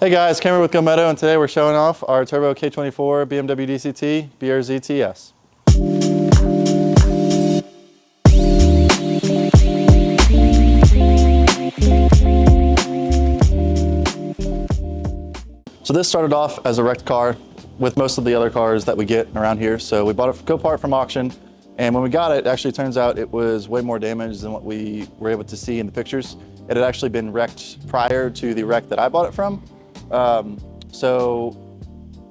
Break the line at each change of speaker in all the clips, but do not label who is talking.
Hey guys, Cameron with Gometo, and today we're showing off our turbo K24 BMW DCT BRZ TS. So this started off as a wrecked car with most of the other cars that we get around here. So we bought it go-part from auction, and when we got it, actually turns out it was way more damaged than what we were able to see in the pictures. It had actually been wrecked prior to the wreck that I bought it from. So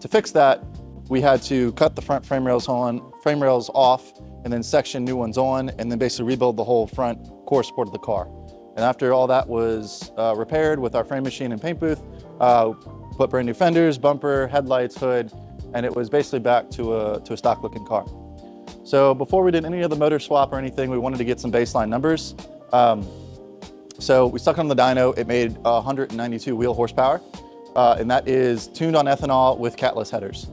to fix that, we had to cut the front frame rails off, and then section new ones on, and then basically rebuild the whole front core support of the car. And after all that was repaired with our frame machine and paint booth, put brand new fenders, bumper, headlights, hood, and it was basically back to a stock looking car. So before we did any of the motor swap or anything, we wanted to get some baseline numbers. So we stuck on the dyno. It made 192 wheel horsepower. And that is tuned on ethanol with catless headers.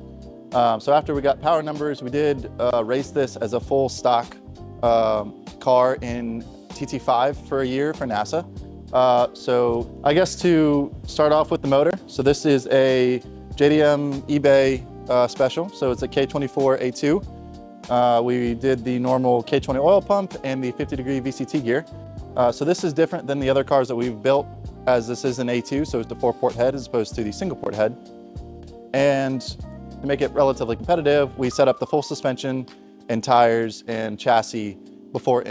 So after we got power numbers, we did race this as a full stock car in TT5 for a year for NASA. So I guess to start off with the motor, so this is a JDM eBay special. So it's a K24 A2. We did the normal K20 oil pump and the 50-degree VCT gear. So this is different than the other cars that we've built, as this is an A2, so it's the 4-port head as opposed to the single-port head. And to make it relatively competitive, we set up the full suspension and tires and chassis before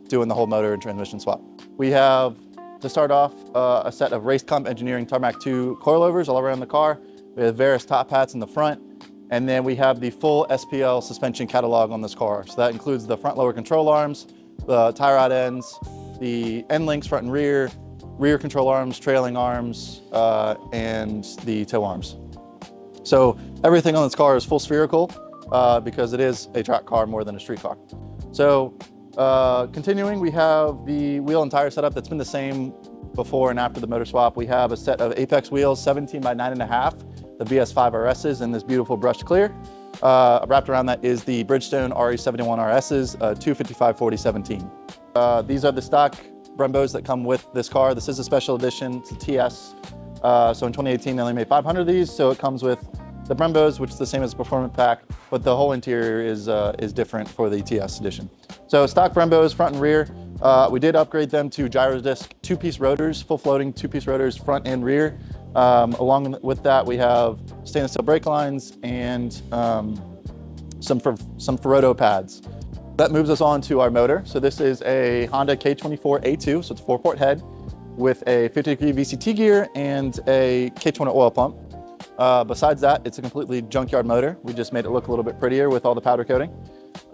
doing the whole motor and transmission swap. We have, to start off, a set of Race Comp Engineering Tarmac 2 coilovers all around the car. We have various top hats in the front, and then we have the full SPL suspension catalog on this car. So that includes the front lower control arms, the tie rod ends, the end links front and rear control arms, trailing arms, and the toe arms. So everything on this car is full spherical because it is a track car more than a street car. So continuing, we have the wheel and tire setup that's been the same before and after the motor swap. We have a set of Apex wheels, 17 by 9.5, the BS5 RSs in this beautiful brushed clear. Wrapped around that is the Bridgestone RE71 RSs, 255/40/17. These are the stock Brembos that come with this car. This is a special edition, it's a TS. So in 2018, they only made 500 of these. So it comes with the Brembos, which is the same as the Performance Pack, but the whole interior is different for the TS edition. So stock Brembos, front and rear. We did upgrade them to gyro disc 2-piece rotors, full floating 2-piece rotors, front and rear. Along with that, we have stainless steel brake lines and some Ferroto pads. That moves us on to our motor. So this is a Honda K24 A2, so it's a 4-port head with a 50-degree VCT gear and a K20 oil pump. Besides that, it's a completely junkyard motor. We just made it look a little bit prettier with all the powder coating.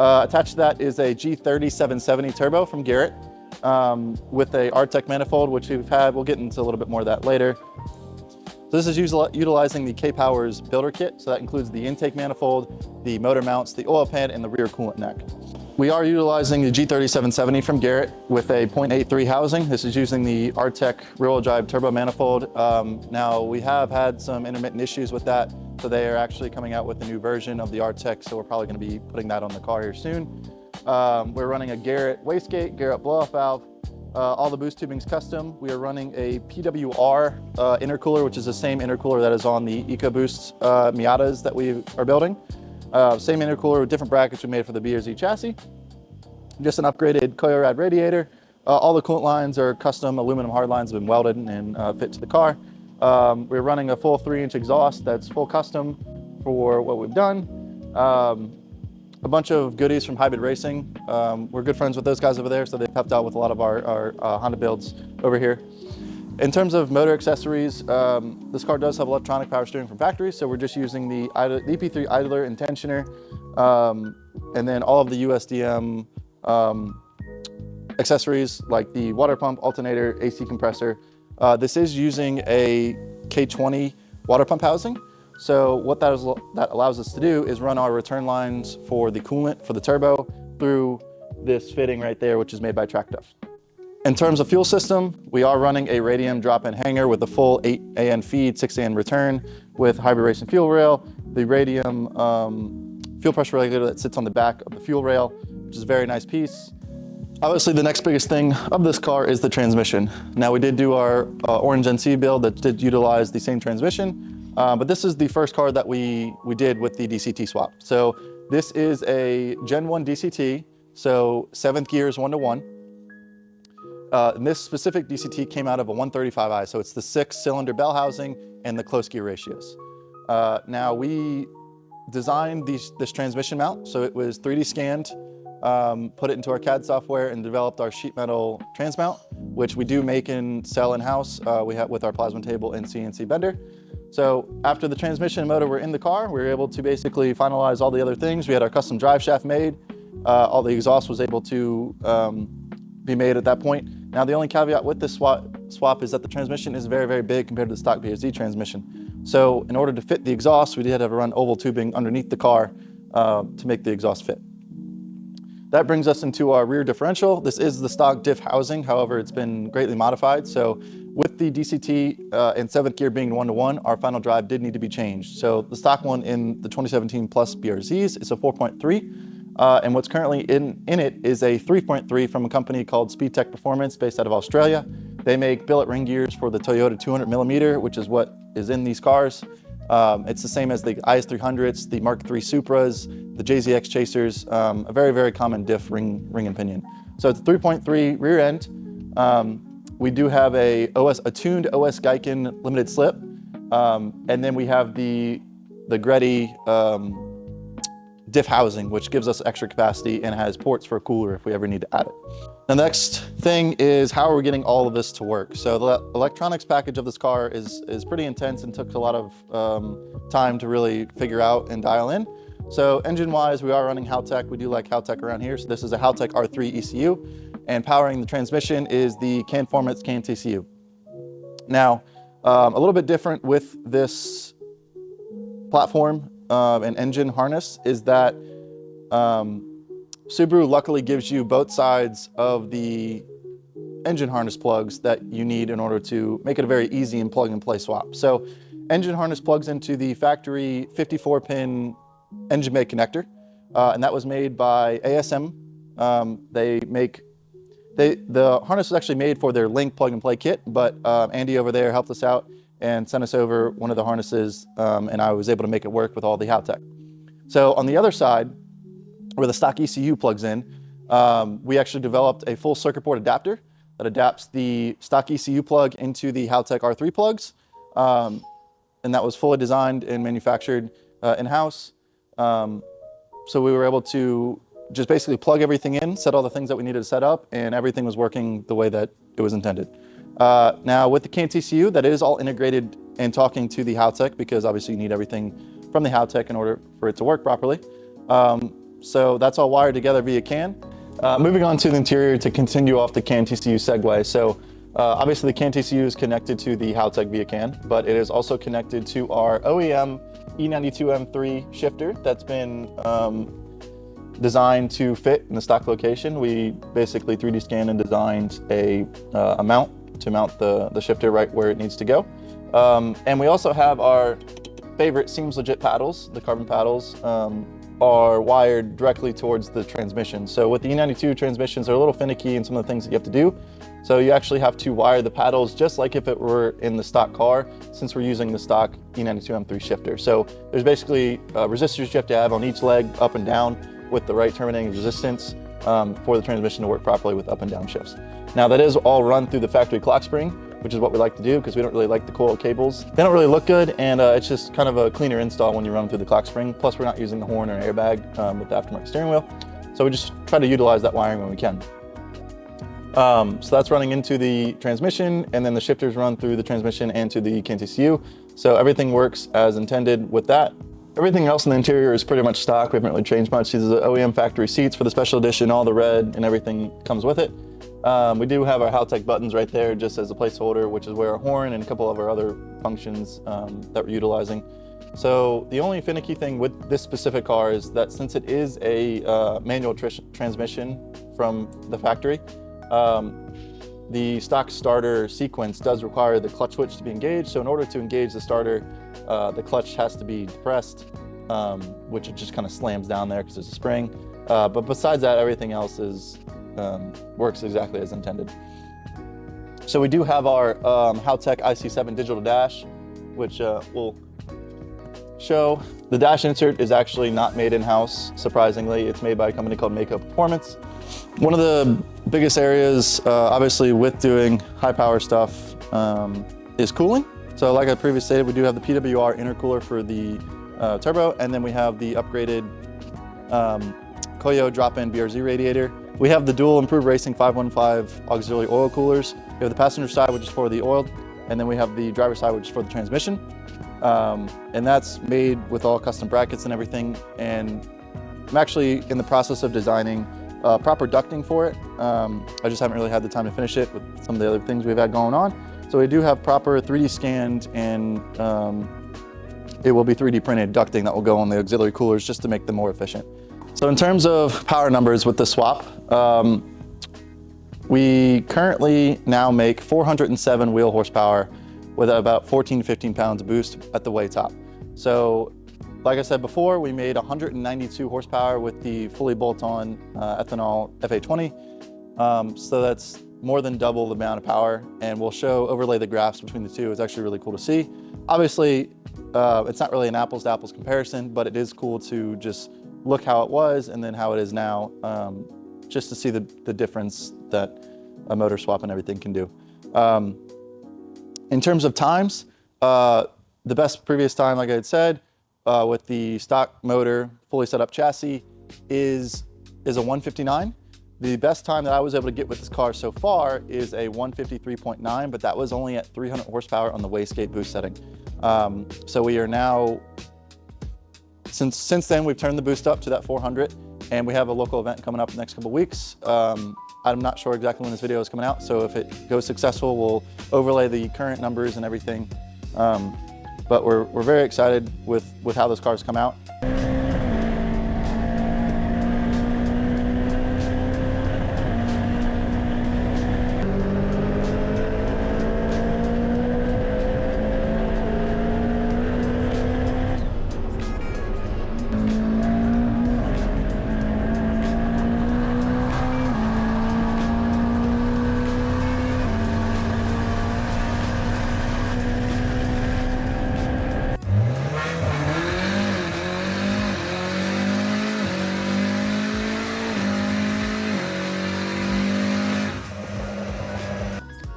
Attached to that is a G30-770 turbo from Garrett with a R3 manifold, which we'll get into a little bit more of that later. So this is utilizing the K-Powers builder kit. So that includes the intake manifold, the motor mounts, the oil pan, and the rear coolant neck. We are utilizing the G30-770 from Garrett with a 0.83 housing. This is using the R3 rear-wheel drive turbo manifold. Now we have had some intermittent issues with that, so they are actually coming out with a new version of the R3, so we're probably going to be putting that on the car here soon. We're running a Garrett wastegate, Garrett blow-off valve. All the boost tubing's custom. We are running a PWR intercooler, which is the same intercooler that is on the EcoBoost Miatas that we are building. Same intercooler with different brackets we made for the BRZ chassis. Just an upgraded Koyorad radiator. All the coolant lines are custom aluminum hard lines, have been welded and fit to the car. We're running a full 3-inch exhaust that's full custom for what we've done. A bunch of goodies from Hybrid Racing. We're good friends with those guys over there, so they've helped out with a lot of our Honda builds over here. In terms of motor accessories, this car does have electronic power steering from factory, so we're just using the EP3 idler and tensioner, and then all of the USDM accessories like the water pump, alternator, AC compressor. This is using a K20 water pump housing. So what that allows us to do is run our return lines for the coolant for the turbo through this fitting right there, which is made by Tractuff. In terms of fuel system, we are running a Radium drop-in hanger with a full 8 AN feed, 6 AN return with Hybrid Racing fuel rail, the Radium fuel pressure regulator that sits on the back of the fuel rail, which is a very nice piece. Obviously, the next biggest thing of this car is the transmission. Now, we did do our Orange NC build that did utilize the same transmission, but this is the first car that we did with the DCT swap. So this is a Gen 1 DCT, so 7th gears 1-to-1. And this specific DCT came out of a 135i, so it's the 6-cylinder bell housing and the close gear ratios. Now, we designed this transmission mount, so it was 3D scanned, put it into our CAD software and developed our sheet metal trans mount, which we do make and sell in-house we have with our plasma table and CNC bender. So after the transmission and motor were in the car, we were able to basically finalize all the other things. We had our custom drive shaft made. All the exhaust was able to be made at that point. Now, the only caveat with this swap is that the transmission is very, very big compared to the stock BRZ transmission. So in order to fit the exhaust, we did have to run oval tubing underneath the car to make the exhaust fit. That brings us into our rear differential. This is the stock diff housing, however, it's been greatly modified. So with the DCT and 7th gear being 1-to-1, our final drive did need to be changed. So the stock one in the 2017 Plus BRZs is a 4.3, and what's currently in it is a 3.3 from a company called Speedtech Performance based out of Australia. They make billet ring gears for the Toyota 200mm, which is what is in these cars. It's the same as the IS300s, the Mark III Supras, the JZX Chasers, a very, very common diff ring and pinion. So it's a 3.3 rear end. We do have a tuned OS Geiken limited slip. And then we have the Garrett diff housing, which gives us extra capacity and has ports for a cooler if we ever need to add it. The next thing is how are we getting all of this to work? So the electronics package of this car is pretty intense and took a lot of time to really figure out and dial in. So engine-wise, we are running Haltech. We do like Haltech around here. So this is a Haltech R3 ECU, and powering the transmission is the CANTCU CANTCU. Now, a little bit different with this platform and engine harness is that Subaru luckily gives you both sides of the engine harness plugs that you need in order to make it a very easy and plug and play swap. So engine harness plugs into the factory 54-pin engine bay connector, and that was made by ASM. The harness was actually made for their Link plug and play kit, but Andy over there helped us out and sent us over one of the harnesses, and I was able to make it work with all the Haltech. So on the other side, where the stock ECU plugs in, we actually developed a full circuit board adapter that adapts the stock ECU plug into the Haltech R3 plugs, and that was fully designed and manufactured in-house. So we were able to just basically plug everything in, set all the things that we needed to set up, and everything was working the way that it was intended. Now with the CANTCU, that is all integrated and talking to the Haltech, because obviously you need everything from the Haltech in order for it to work properly. So that's all wired together via CAN. Moving on to the interior to continue off the CANTCU segue. So obviously the CANTCU is connected to the Haltech via CAN, but it is also connected to our OEM E92 M3 shifter that's been designed to fit in the stock location. We basically 3D scanned and designed a mount to mount the shifter right where it needs to go. And we also have our favorite Seems Legit paddles. The carbon paddles are wired directly towards the transmission. So with the E92 transmissions, they're a little finicky in some of the things that you have to do. So you actually have to wire the paddles just like if it were in the stock car, since we're using the stock E92 M3 shifter. So there's basically resistors you have to have on each leg up and down with the right terminating resistance for the transmission to work properly with up and down shifts. Now that is all run through the factory clock spring, which is what we like to do because we don't really like the coil cables. They don't really look good, and it's just kind of a cleaner install when you run through the clock spring. Plus we're not using the horn or airbag with the aftermarket steering wheel. So we just try to utilize that wiring when we can. So that's running into the transmission, and then the shifters run through the transmission and to the CANTCU. So everything works as intended with that. Everything else in the interior is pretty much stock. We haven't really changed much. These are the OEM factory seats for the special edition, all the red and everything comes with it. We do have our Haltech buttons right there just as a placeholder, which is where our horn and a couple of our other functions that we're utilizing. So the only finicky thing with this specific car is that since it is a manual transmission from the factory, the stock starter sequence does require the clutch switch to be engaged. So in order to engage the starter, the clutch has to be depressed, which it just kind of slams down there because there's a spring. But besides that, everything else is works exactly as intended. So we do have our Haltech IC7 digital dash, which will show. The dash insert is actually not made in-house, surprisingly. It's made by a company called Mako Performance. One of the biggest areas, obviously, with doing high power stuff is cooling. So like I previously stated, we do have the PWR intercooler for the turbo, and then we have the upgraded Koyo drop-in BRZ radiator. We have the dual improved racing 515 auxiliary oil coolers. We have the passenger side, which is for the oil, and then we have the driver side, which is for the transmission. And that's made with all custom brackets and everything. And I'm actually in the process of designing proper ducting for it. I just haven't really had the time to finish it with some of the other things we've had going on. So we do have proper 3D scanned and it will be 3D printed ducting that will go on the auxiliary coolers just to make them more efficient. So in terms of power numbers with the swap, we currently now make 407 wheel horsepower with about 14 to 15 pounds of boost at the way top. So like I said before, we made 192 horsepower with the fully bolt-on ethanol FA20. So that's more than double the amount of power, and we'll overlay the graphs between the two. It's actually really cool to see. Obviously, it's not really an apples to apples comparison, but it is cool to just look how it was and then how it is now, just to see the difference that a motor swap and everything can do. In terms of times, the best previous time, like I had said, with the stock motor, fully set up chassis is a 159. The best time that I was able to get with this car so far is a 153.9, but that was only at 300 horsepower on the wastegate boost setting. So we are now, since then, we've turned the boost up to that 400, and we have a local event coming up in the next couple of weeks. I'm not sure exactly when this video is coming out, so if it goes successful, we'll overlay the current numbers and everything. But we're very excited with how this car's come out.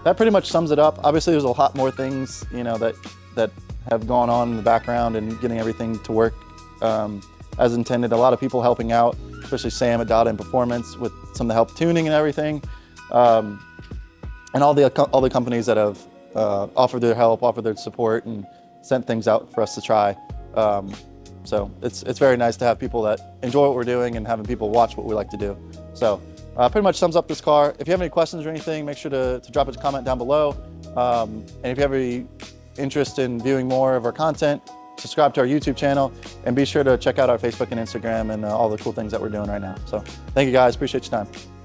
That pretty much sums it up. Obviously, there's a lot more things, you know, that have gone on in the background and getting everything to work as intended. A lot of people helping out, especially Sam at Data and Performance with some of the help tuning and everything, and all the companies that have offered their help, offered their support, and sent things out for us to try. So it's very nice to have people that enjoy what we're doing and having people watch what we like to do. So. Pretty much sums up this car. If you have any questions or anything, make sure to drop a comment down below. And if you have any interest in viewing more of our content, subscribe to our YouTube channel, and be sure to check out our Facebook and Instagram and all the cool things that we're doing right now. So thank you guys, appreciate your time.